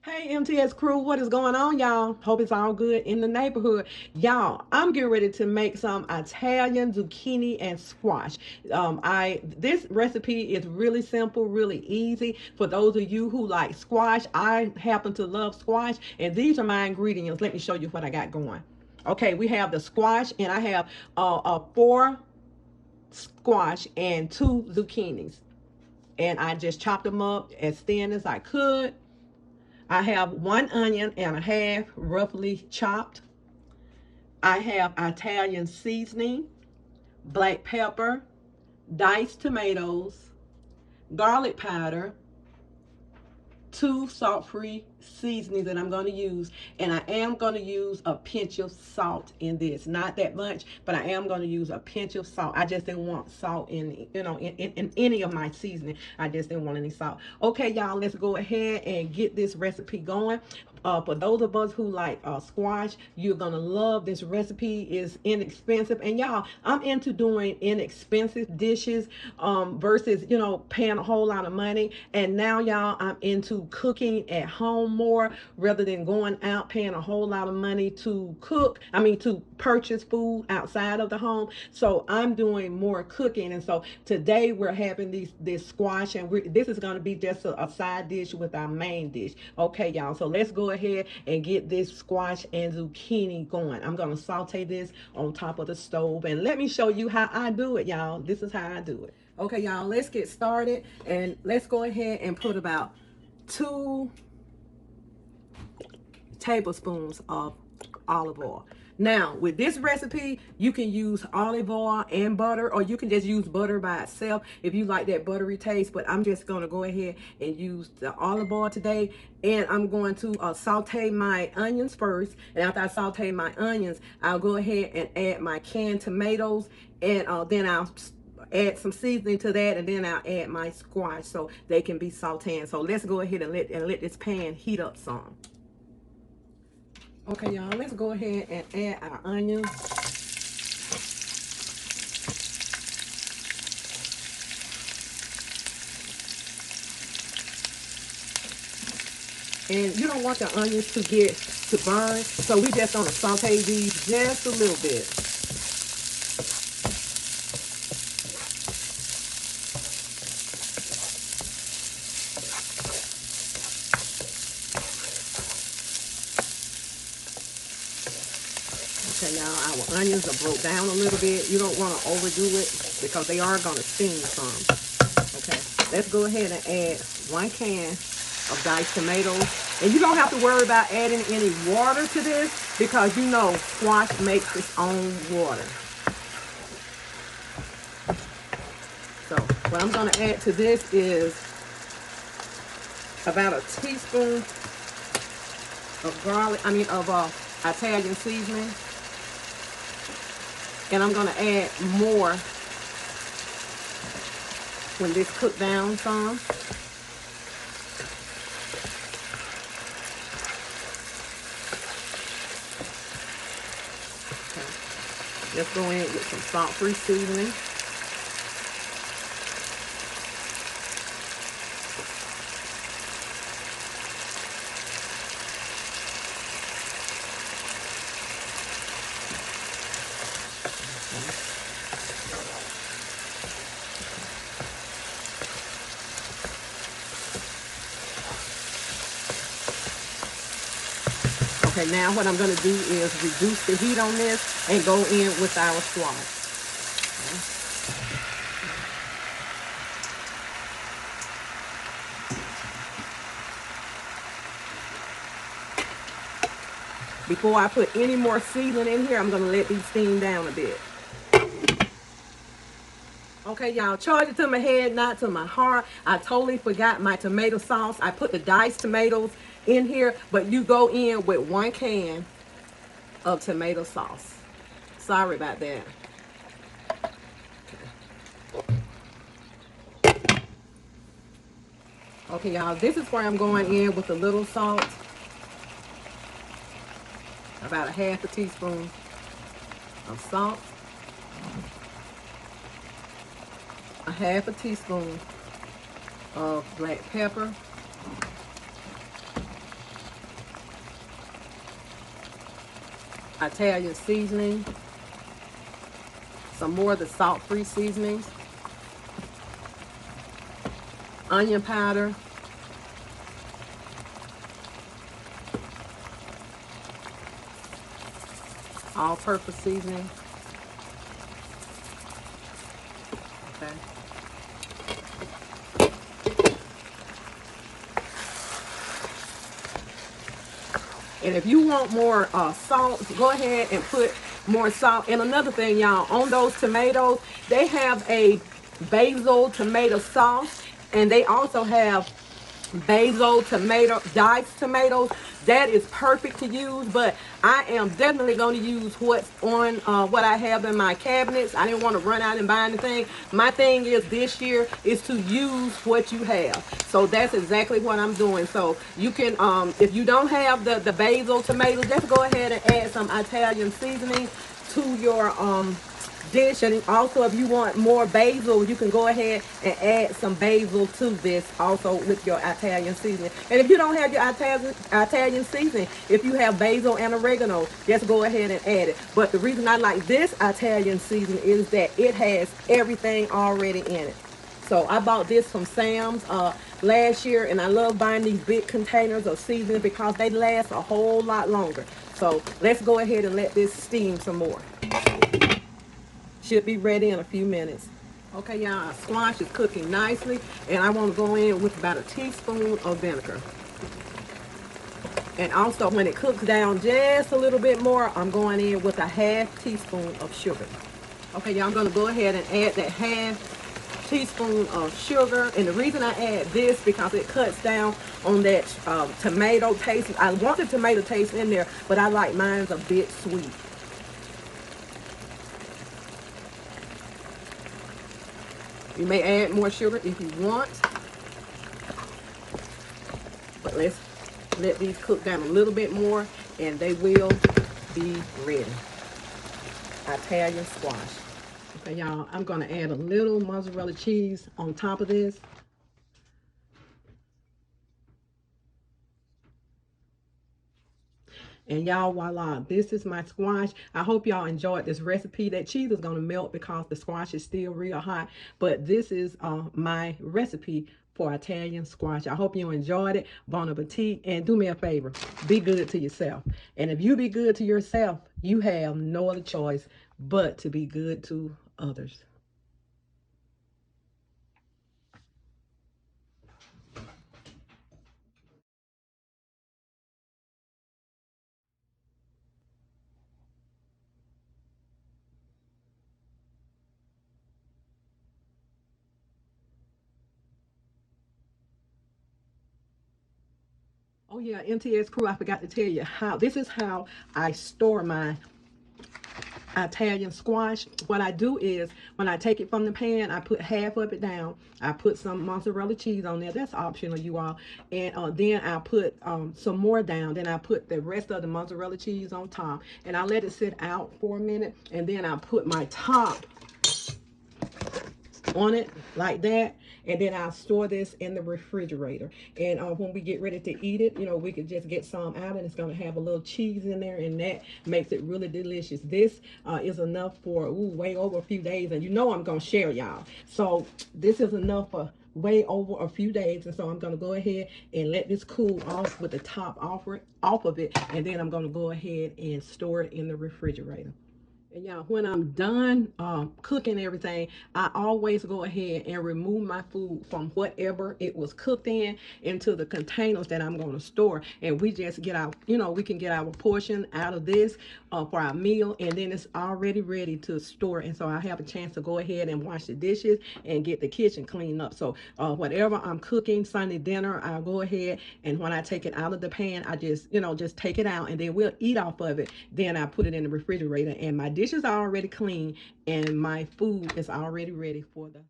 Hey MTS crew, what is going on, y'all? Hope it's all good in the neighborhood. Y'all, I'm getting ready to make some Italian zucchini and squash. I This recipe is really simple, really easy. For those of you who like squash, I happen to love squash, and these are my ingredients. Let me show you what I got going. Okay, we have the squash, and I have four squash and two zucchinis, and I just chopped them up as thin as I could. I have one onion and a half roughly chopped. I have Italian seasoning, black pepper, diced tomatoes, garlic powder, two salt-free seasonings that I'm going to use, and I am going to use a pinch of salt in this. Not that much, but I am going to use a pinch of salt. I just didn't want salt in any of my seasoning. I just didn't want any salt. Okay, y'all, let's go ahead and get this recipe going. For those of us who like squash, you're gonna love this recipe. Is inexpensive, and y'all, I'm into doing inexpensive dishes versus paying a whole lot of money. And now, y'all, I'm into cooking at home more rather than going out paying a whole lot of money to cook. I mean, to purchase food outside of the home. So I'm doing more cooking, and so today we're having this squash, and this is going to be just a side dish with our main dish. Okay, y'all. So let's go ahead and get this squash and zucchini going. I'm going to saute this on top of the stove, and let me show you how I do it, y'all. This is how I do it. Okay, y'all, let's get started, and let's go ahead and put about 2 tablespoons of olive oil. Now, with this recipe, you can use olive oil and butter, or you can just use butter by itself if you like that buttery taste. But I'm just going to go ahead and use the olive oil today. And I'm going to saute my onions first. And after I saute my onions, I'll go ahead and add my canned tomatoes. And then I'll add some seasoning to that, and then I'll add my squash so they can be sauteing. So let's go ahead and let this pan heat up some. Okay, y'all, let's go ahead and add our onions. And you don't want the onions to burn, so we just gonna saute these just a little bit. Okay, now our onions are broke down a little bit. You don't want to overdo it because they are gonna steam some. Okay, let's go ahead and add 1 can of diced tomatoes. And you don't have to worry about adding any water to this because you know squash makes its own water. So what I'm going to add to this is about a teaspoon of Italian seasoning. And I'm going to add more when this cooked down some. Okay. Let's go in with some salt-free seasoning. Okay, now what I'm going to do is reduce the heat on this and go in with our squash. Before I put any more seasoning in here, I'm going to let these steam down a bit. Okay, y'all, charge it to my head, not to my heart. I totally forgot my tomato sauce. I put the diced tomatoes in here, but you go in with 1 can of tomato sauce. Sorry about that. Okay, y'all, this is where I'm going in with a little salt. About a half a teaspoon of salt. A half a teaspoon of black pepper. Italian seasoning, some more of the salt-free seasonings, onion powder, all-purpose seasoning. Okay. And if you want more salt, go ahead and put more salt. And another thing, y'all, on those tomatoes, they have a basil tomato sauce, and they also have basil tomato diced tomatoes. That is perfect to use, but I am definitely going to use what's on what I have in my cabinets. I didn't want to run out and buy anything. My thing is this year is to use what you have, so that's exactly what I'm doing. So you can if you don't have the basil tomatoes, just go ahead and add some Italian seasoning to your dish. And also, if you want more basil, you can go ahead and add some basil to this also with your Italian seasoning. And if you don't have your Italian seasoning, if you have basil and oregano, just go ahead and add it. But the reason I like this Italian seasoning is that it has everything already in it. So I bought this from Sam's last year, and I love buying these big containers of seasoning because they last a whole lot longer. So let's go ahead and let this steam some more. Should be ready in a few minutes. Okay, y'all, our squash is cooking nicely, and I want to go in with about a teaspoon of vinegar. And also, when it cooks down just a little bit more, I'm going in with a half teaspoon of sugar. Okay, y'all, I'm going to go ahead and add that half teaspoon of sugar. And the reason I add this because it cuts down on that tomato taste. I want the tomato taste in there, but I like mine's a bit sweet. You may add more sugar if you want, but let's let these cook down a little bit more and they will be ready. Italian squash. Okay, y'all, I'm gonna add a little mozzarella cheese on top of this. And y'all, voila, this is my squash. I hope y'all enjoyed this recipe. That cheese is going to melt because the squash is still real hot. But this is my recipe for Italian squash. I hope you enjoyed it. Bon appetit. And do me a favor, be good to yourself. And if you be good to yourself, you have no other choice but to be good to others. Oh yeah, MTS crew, I forgot to tell you how this is how I store my Italian squash. What I do is when I take it from the pan, I put half of it down. I put some mozzarella cheese on there. That's optional, you all. And then I put some more down. Then I put the rest of the mozzarella cheese on top. And I let it sit out for a minute. And then I put my top on it like that, and then I'll store this in the refrigerator. And when we get ready to eat it, you know, we could just get some out, and it's going to have a little cheese in there, and that makes it really delicious. This is enough for way over a few days, and you know I'm going to share, y'all. So this is enough for way over a few days, and so I'm going to go ahead and let this cool off with the top off of it, and then I'm going to go ahead and store it in the refrigerator. And y'all, when I'm done cooking everything, I always go ahead and remove my food from whatever it was cooked in into the containers that I'm going to store. And we just get our, you know, we can get our portion out of this for our meal, and then it's already ready to store. And so I have a chance to go ahead and wash the dishes and get the kitchen cleaned up. So whatever I'm cooking Sunday dinner, I'll go ahead, and when I take it out of the pan, I just, you know, just take it out, and then we'll eat off of it. Then I put it in the refrigerator, and my dishes are already clean, and my food is already ready for the